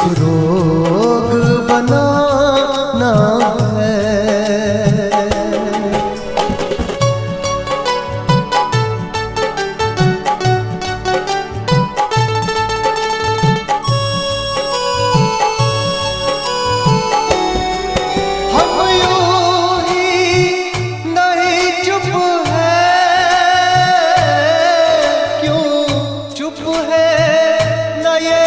रोग बनाना है। हम यूं ही नहीं चुप है, क्यों चुप है न ये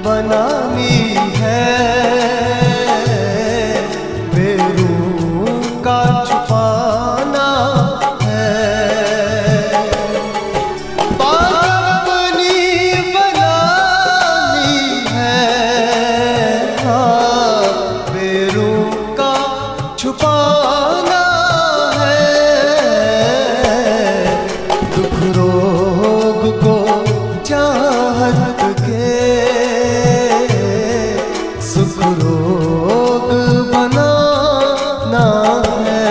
बनानी है, बेरूह का छुपाना है। बात अपनी बनानी है, हाँ बेरूह का छुपाना है। दुख रोग को चाहत के सुख रोग बनाना है।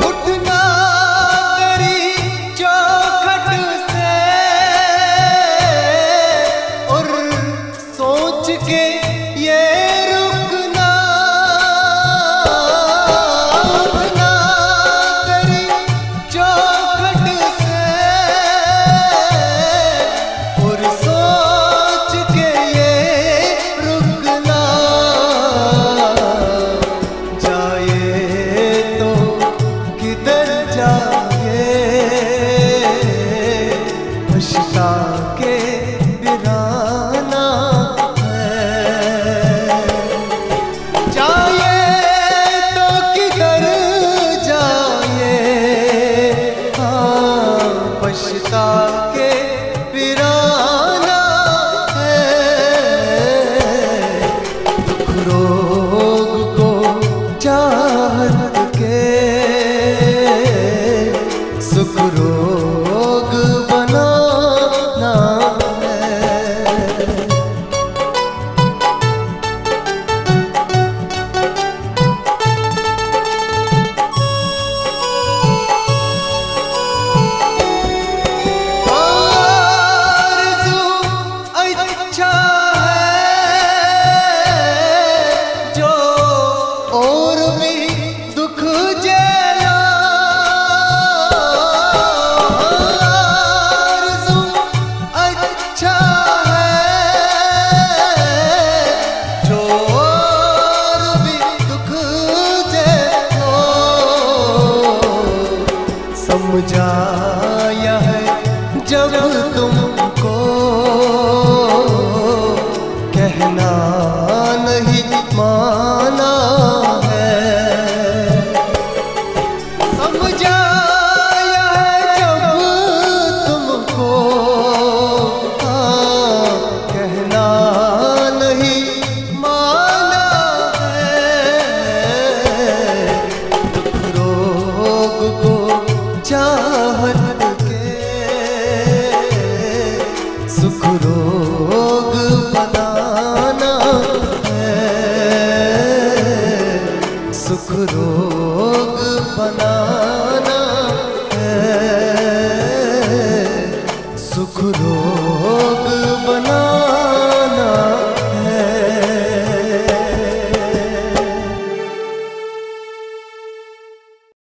उठना तेरी चौखट से और सोच के ये पछता के बिराना है। जाए तो किधर जाए, हाँ पछता के बिराना है। दुख रोग को चाहत के सुख रोग बनाना है। आरज़ू अच्छा है जो और भी दुख झेला। समझाया है जब तुमको कहना नहीं माना है। समझाया है जब तुमको कहना नहीं माना है। रोग को चाहत के सुख रोग बनाना है। सुख रोग